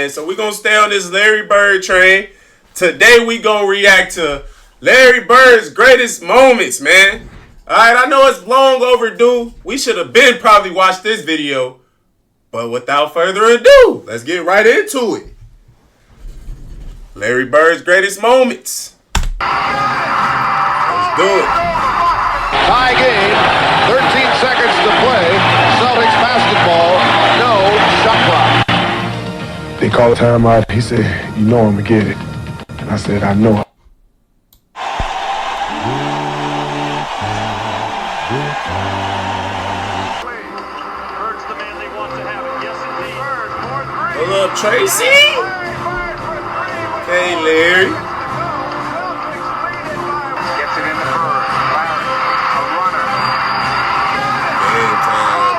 And so we're going to stay on this Larry Bird train. Today we going to react to Larry Bird's greatest moments, man. All right, I know it's long overdue. We should have been probably watched this video. But without further ado, let's get right into it. Larry Bird's greatest moments. Let's do it. Tie game, 13 seconds to play. Celtics basketball, no shot clock. They called timeout. He said, "You know I'm gonna get it." And I said, "I know." Hold up, Tracy. Okay, Larry. Gets it in the Bird. Larry, a runner. Man, time.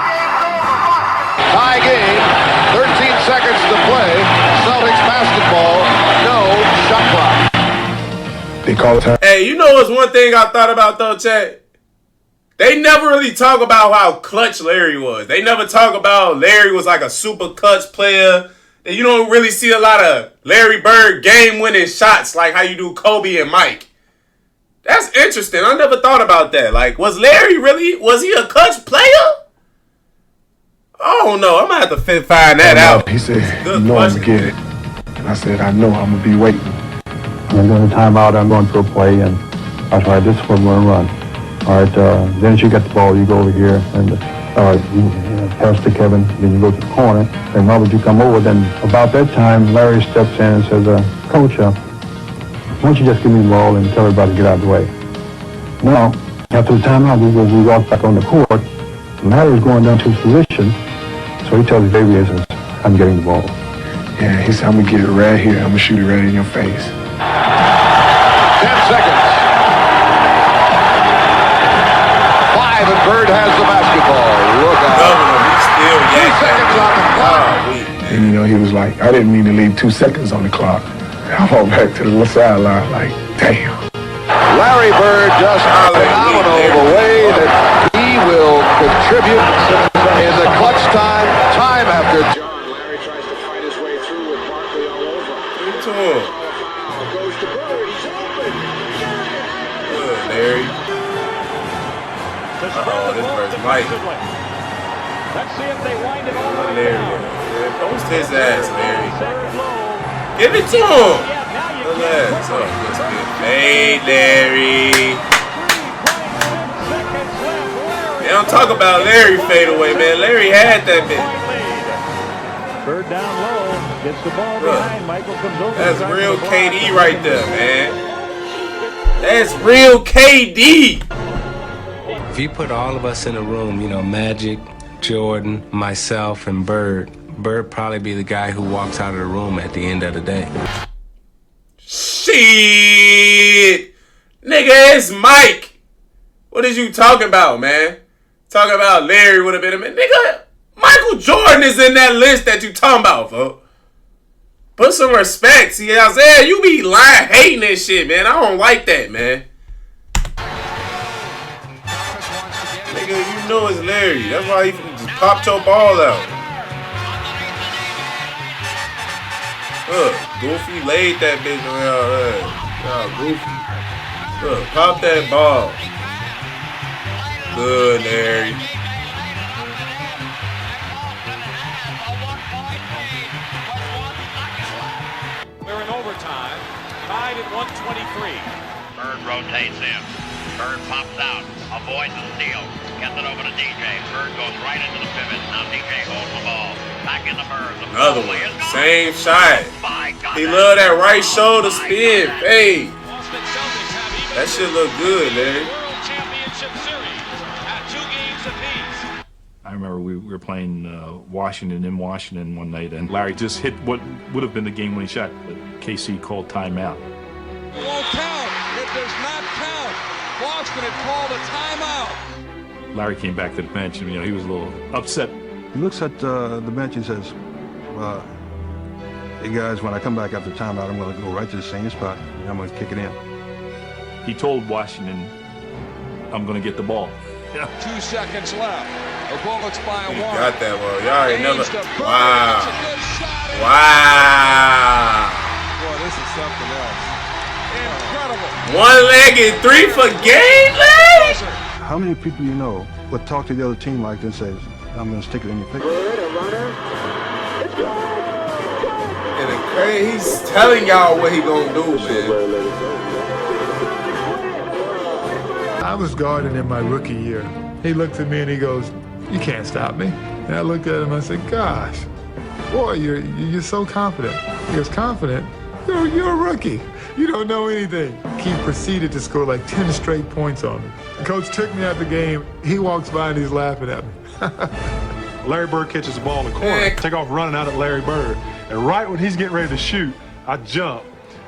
Tie game, 13 seconds to play. Celtics basketball, no shot clock. They called time. Hey, you know what's one thing I thought about though, Chad? They never really talk about how clutch Larry was. They never talk about Larry was like a super clutch player. And you don't really see a lot of Larry Bird game-winning shots like how you do Kobe and Mike. That's interesting. I never thought about that. Like, was he a clutch player? I don't know. I'm going to have to find that out. He said, "You know I'm gonna get it." And I said, "I know I'm gonna be waiting." And during the timeout, I'm going through a play, and I was like, "This is what I'm going to run." All right, then as you get the ball, you go over here, and you pass to Kevin, then you go to the corner, and Robert, you come over. Then about that time, Larry steps in and says, "Coach, why don't you just give me the ball and tell everybody to get out of the way?" Now, after the timeout, we walk back on the court, and Larry's going down to his position, so he tells Xavier, says, "I'm getting the ball." Yeah, he said, "I'm gonna get it right here. I'm gonna shoot it right in your face." 10 seconds. 5 and Bird has the basketball. Look out. Governor, he's still 2 seconds on the clock. And you know, he was like, "I didn't mean to leave 2 seconds on the clock." I walked back to the sideline like, damn. Larry Bird just phenomenal the way that he will contribute in the clutch time after. Larry tries to fight his way through with Barkley all over. Give it to him. Goes to Bird. He's open. Good, Larry. Uh-oh, this verse Mike. Let's see if they wind it all the way Larry. down. Yeah, post his ass, Larry. Give it to him. Relax. Oh, that's good. Hey, Larry. They don't talk about Larry fade away, man. Larry had that bit. Bird down low, gets the ball behind. Michael comes over. That's real KD right there, man. That's real KD. If you put all of us in a room, you know, Magic, Jordan, myself, and Bird probably be the guy who walks out of the room at the end of the day. Shit. Nigga, it's Mike. What is you talking about, man? Talking about Larry would have been a man. Nigga, Michael Jordan is in that list that you talking about, folks. Put some respect. See, I said, you be lying, hating this shit, man. I don't like that, man. Nigga, you know it's Larry. That's why he just popped your ball out. Look, Goofy laid that bitch around her. Oh, Goofy. Look, pop that ball. Good, Larry. We're in overtime. Tied at 123. Bird rotates in. Bird pops out. Avoids the steal. Gets it over to DJ. Bird goes right into the pivot. Now DJ holds the ball. Back in the Bird. Another one. Same shot. He love that right shoulder spin. Hey. That shit look good, Larry. World Championship Series at 2 games apiece. I remember we were playing Washington in Washington one night, and Larry just hit what would have been the game-winning shot, but KC called timeout. It won't count. It does not count. Boston had called a timeout. Larry came back to the bench, and he was a little upset. He looks at the bench and says, "Hey guys, when I come back after timeout, I'm going to go right to the same spot, and I'm going to kick it in." He told Washington, "I'm going to get the ball." 2 seconds left. The Bullets by He one. got that one. Y'all ain't never. Gains to Bird. Wow. That's a good shot. Wow. Boy, this is something else. Incredible. One-legged three for game leg? How many people you know would talk to the other team like this and say, I'm going to stick it in your face? And the crazy, he's telling y'all what he gonna do, man. I was guarding in my rookie year. He looked at me and he goes, "You can't stop me." And I looked at him and I said, "Gosh, boy, you're so confident." He goes, "Confident? You're a rookie. You don't know anything." He proceeded to score like 10 straight points on me. The coach took me out the game. He walks by and he's laughing at me. Larry Bird catches the ball in the corner, take off running out at Larry Bird. And right when he's getting ready to shoot, I jump.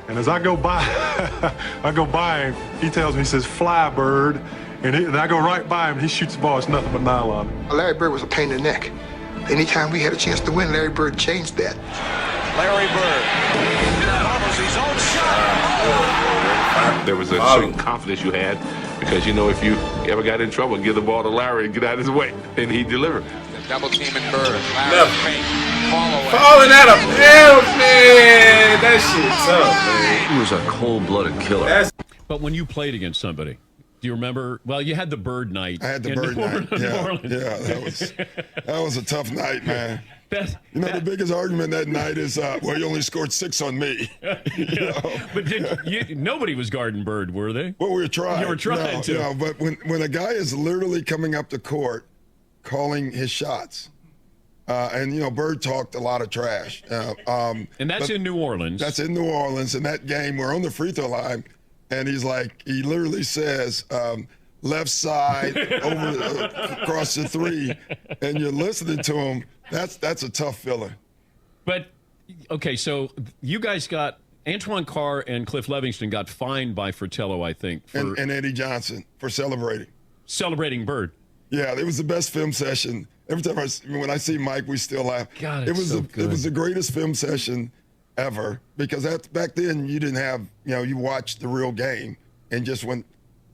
And as I go by, him, he tells me, he says, "Fly, Bird." And I go right by him, he shoots the ball, it's nothing but nylon. Larry Bird was a pain in the neck. Anytime we had a chance to win, Larry Bird changed that. Larry Bird. Follows his own shot. There was a certain confidence you had because, you know, if you ever got in trouble, give the ball to Larry and get out of his way, and he'd deliver. The double teaming Bird. Larry fake. Falling out of bounds, man. That shit tough, man. He was a cold-blooded killer. But when you played against somebody, do you remember? Well, you had the Bird night. I had the Bird night. Yeah, that was a tough night, man. The biggest argument that night is, well, you only scored 6 on me. But nobody was guarding Bird, were they? Well, we were trying. You were trying to. No, but when a guy is literally coming up the court, calling his shots, and Bird talked a lot of trash. And that's in New Orleans. That's in New Orleans. In that game, we're on the free throw line, and he literally says, left side over across the 3, and you're listening to him. That's a tough feeling. But okay, so you guys got Antoine Carr and Cliff Levingston got fined by Fratello, I think, and Eddie Johnson for celebrating Bird. Yeah, it was the best film session. Every time when I see Mike, we still laugh. God, it was the greatest film session ever because back then you didn't have you watched the real game and just went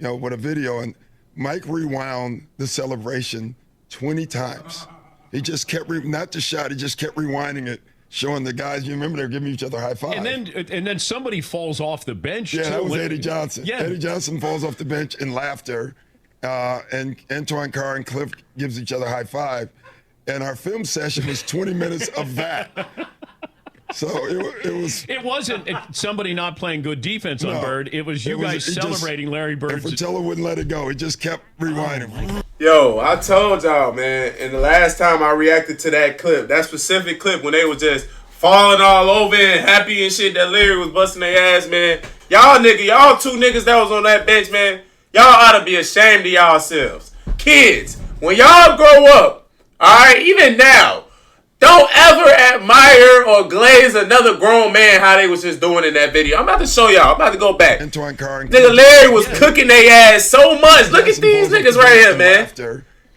with a video, and Mike rewound the celebration 20 times. He just kept not the shot. He just kept rewinding it, showing the guys. You remember they were giving each other high five. And then somebody falls off the bench. Yeah, too. that was Eddie Johnson. Yeah. Eddie Johnson falls off the bench in laughter, and Antoine Carr and Cliff gives each other high five, and our film session was 20 minutes of that. So it wasn't somebody not playing good defense on Bird. It was you guys celebrating Larry Bird. And Fratello wouldn't let it go. He just kept rewinding. Yo, I told y'all, man, and the last time I reacted to that specific clip when they was just falling all over and happy and shit that Larry was busting their ass, man. Y'all two niggas that was on that bench, man, y'all ought to be ashamed of yourselves. Kids, when y'all grow up, all right, even now, don't ever admire or glaze another grown man how they was just doing in that video. I'm about to show y'all. I'm about to go back. Antoine Carr and Nigga, Larry was cooking their ass so much. Look at these niggas right here, man.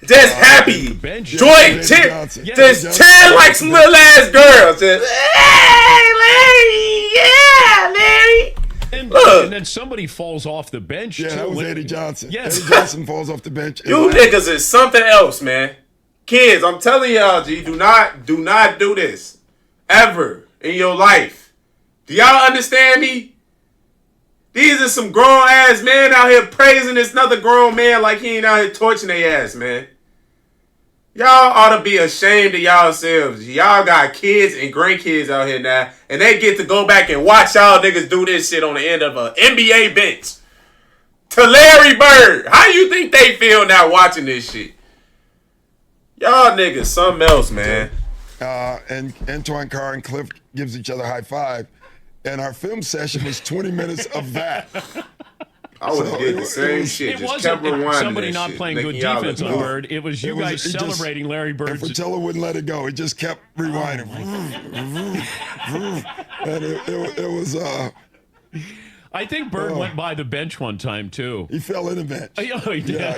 Just happy. Joint just tearing like some little ass girls. Just, hey, Larry. Yeah, Larry. And then somebody falls off the bench. Yeah, too. that was Eddie Johnson. Yes. Eddie Johnson falls off the bench. You niggas is something else, man. Kids, I'm telling y'all, G, do not do this ever in your life. Do y'all understand me? These are some grown ass men out here praising this another grown man like he ain't out here torching their ass, man. Y'all ought to be ashamed of yourselves. Y'all got kids and grandkids out here now, and they get to go back and watch y'all niggas do this shit on the end of an NBA bench. To Larry Bird. How you think they feel now watching this shit? Y'all niggas something else, man. And Antoine Carr and Cliff gives each other high five, and our film session was 20 minutes of that. I would have did the same shit. It wasn't somebody not playing good defense on Bird. It was you guys celebrating Larry Bird. And Fratello wouldn't let it go. He just kept rewinding. And it was... I think Bird went by the bench one time, too. He fell in the bench. Oh, he did. Yeah,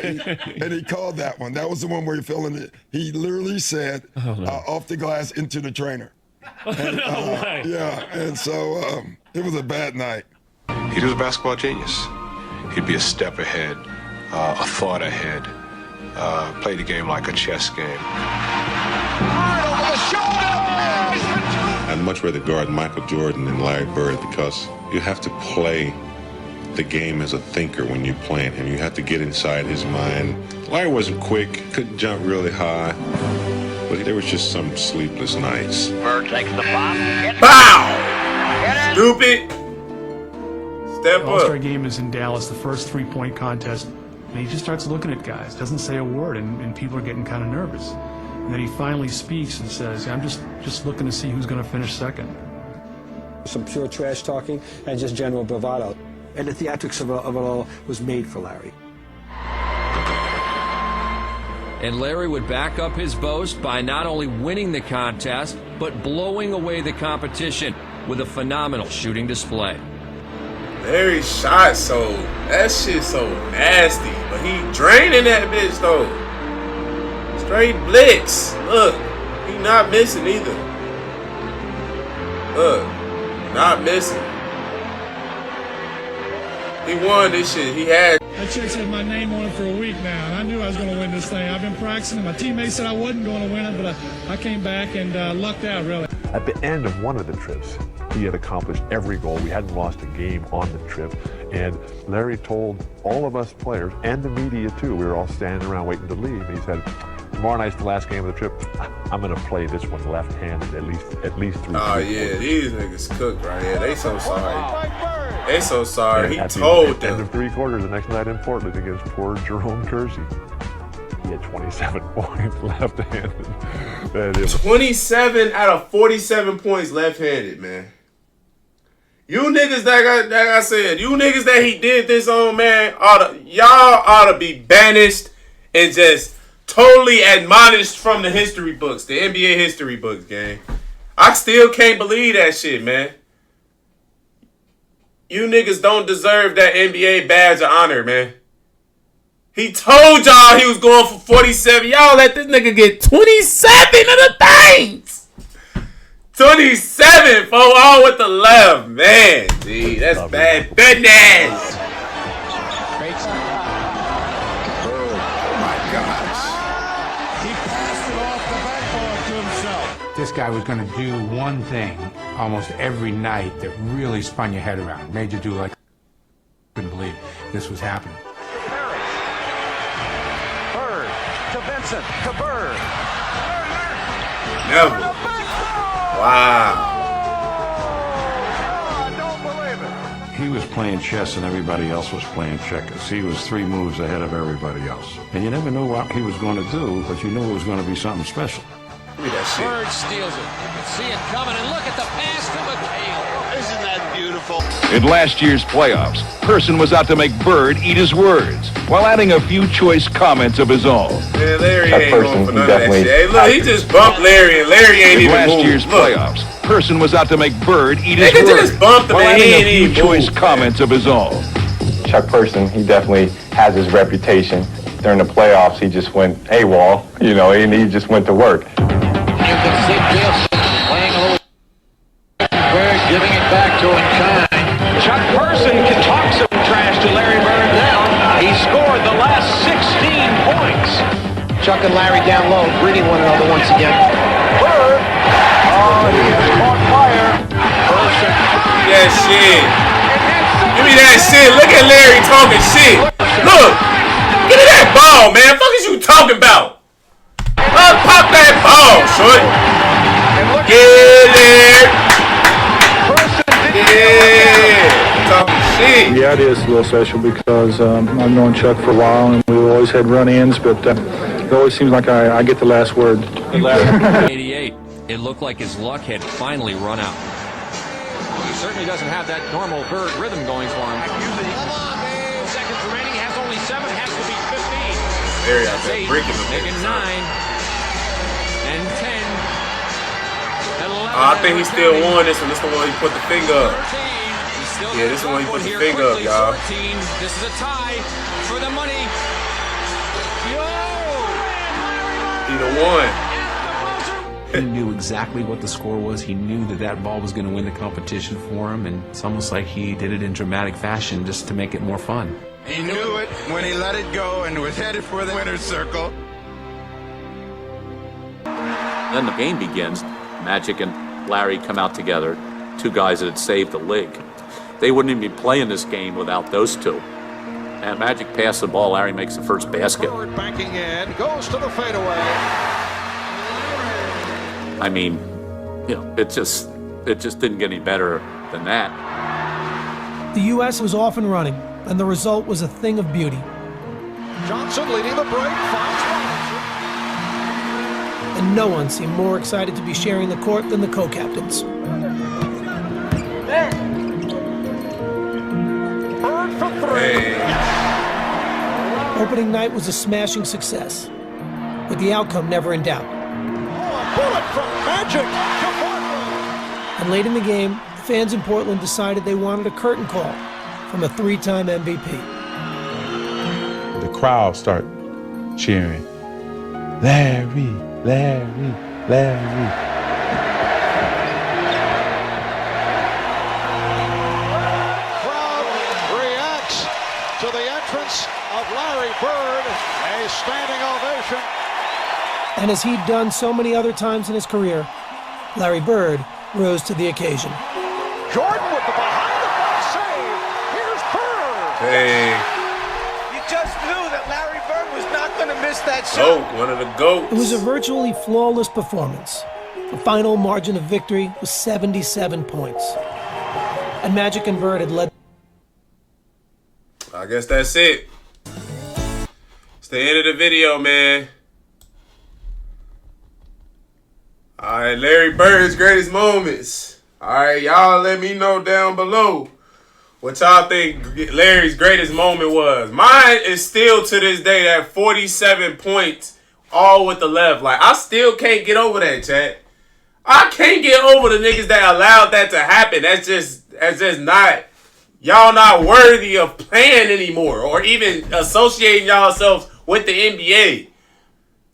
and he called that one. That was the one where he fell in it. He literally said, off the glass into the trainer. And, No way. Yeah, and so it was a bad night. He was a basketball genius. He'd be a step ahead, a thought ahead. play the game like a chess game. I'd much rather guard Michael Jordan than Larry Bird because you have to play the game as a thinker when you're playing him. You have to get inside his mind. Larry wasn't quick, couldn't jump really high, but there was just some sleepless nights. Bird takes the pop. Bow! Stupid! Step up. All-Star game is in Dallas, the first three-point contest, and he just starts looking at guys, doesn't say a word, and people are getting kind of nervous. And then he finally speaks and says, I'm just looking to see who's going to finish second. Some pure trash talking and just general bravado. And the theatrics of it all was made for Larry. And Larry would back up his boast by not only winning the contest, but blowing away the competition with a phenomenal shooting display. Larry shot that shit so nasty, but he draining that bitch though. Straight blitz. Look, he not missing either. Look, not missing. He won this shit. He had. That chick's had my name on it for a week now, and I knew I was going to win this thing. I've been practicing. My teammates said I wasn't going to win it, but I came back and lucked out, really. At the end of one of the trips, he had accomplished every goal. We hadn't lost a game on the trip. And Larry told all of us players, and the media too, we were all standing around waiting to leave. He said, tomorrow night's the last game of the trip. I'm going to play this one left-handed at least 3 Oh, yeah, these niggas cooked right here. They so sorry. They so sorry. And he told them. At the end of 3 quarters the next night in Portland against poor Jerome Kersey. He had 27 points left-handed. 27 out of 47 points left-handed, man. You niggas like I said, you niggas that he did this on, man, y'all ought to be banished and just totally admonished from the history books, the NBA history books, gang. I still can't believe that shit, man. You niggas don't deserve that NBA badge of honor, man. He told y'all he was going for 47. Y'all let this nigga get 27 of the things. 27 for all with the left. Man, gee, that's bad business. Oh my gosh. He passed it off the backboard to himself. This guy was going to do one thing almost every night that really spun your head around, made you do like, couldn't believe this was happening. Bird to Benson to Bird. Never. Wow. He was playing chess and everybody else was playing checkers. He was 3 moves ahead of everybody else. And you never knew what he was going to do, but you knew it was going to be something special. Look at that shit. Bird steals it. You can see it coming, and look at the pass to McHale. Isn't that beautiful? In last year's playoffs, Person was out to make Bird eat his words while adding a few choice comments of his own. Man, Larry ain't going for none of that shit. Hey, look, he just bumped Larry, and Larry ain't even moved. In last year's playoffs, Person was out to make Bird eat his Nigga words just bumped him while and he adding ain't a few choice comments of his own. Chuck Person, he definitely has his reputation. During the playoffs, he just went AWOL, and he just went to work. You can see Gilson playing a little Bird giving it back to him kind. Chuck Person can talk some trash to Larry Bird now. He scored the last 16 points. Chuck and Larry down low, greeting one another once again. Bird, he has caught fire. Give me that shit. Give me that shit. Look at Larry talking shit. Look. Get me that ball, man. Fuck is you talking about? Pop that ball, short. Get there. Yeah. Talking shit. Yeah, it is a little special because I've known Chuck for a while and we've always had run-ins, but it always seems like I get the last word. 88. It looked like his luck had finally run out. He certainly doesn't have that normal Bird rhythm going for him. Seconds remaining, has only 7, has to be 15. Larry out there breaking them. Making 9 and 10 and 11. I think he still won this one. This is the one he put the finger up. Yeah, this is the one he put the finger up, y'all. This is a tie for the money. He the one. He knew exactly what the score was. He knew that ball was going to win the competition for him, and it's almost like he did it in dramatic fashion just to make it more fun. He knew it when he let it go and was headed for the winner's circle. Then the game begins. Magic and Larry come out together, two guys that had saved the league. They wouldn't even be playing this game without those two. And Magic passed the ball. Larry makes the first basket. Bird banking in, goes to the fadeaway. I mean, you know, it just didn't get any better than that. The U.S. was off and running, and the result was a thing of beauty. Johnson leading the break, finds Robinson. And no one seemed more excited to be sharing the court than the co-captains. Bird for three. Opening night was a smashing success, with the outcome never in doubt. Bullet from Magic to Portland. And late in the game, the fans in Portland decided they wanted a curtain call from a three-time MVP. The crowd start cheering, Larry, Larry, Larry. Crowd reacts to the entrance of Larry Bird, a standing ovation. And as he'd done so many other times in his career, Larry Bird rose to the occasion. Jordan with the behind-the-back save. Here's Bird. Hey. You just knew that Larry Bird was not going to miss that shot. Oh, one of the GOATs. It was a virtually flawless performance. The final margin of victory was 77 points. And Magic and Bird had led. I guess that's it. It's the end of the video, man. All right, Larry Bird's greatest moments. All right, y'all let me know down below what y'all think Larry's greatest moment was. Mine is still to this day that 47 points, all with the left. Like, I still can't get over that, chat. I can't get over the niggas that allowed that to happen. That's just not, y'all not worthy of playing anymore or even associating yourselves with the NBA.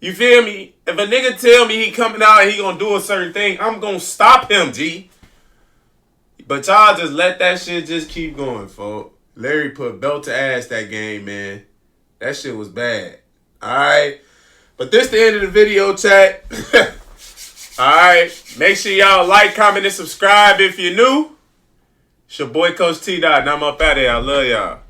You feel me? If a nigga tell me he coming out and he gonna do a certain thing, I'm gonna stop him, G. But y'all just let that shit just keep going, folks. Larry put belt to ass that game, man. That shit was bad. Alright? But this the end of the video, chat. Alright? Make sure y'all like, comment, and subscribe if you're new. It's your boy, Coach TDOT, and I'm up out of here. I love y'all.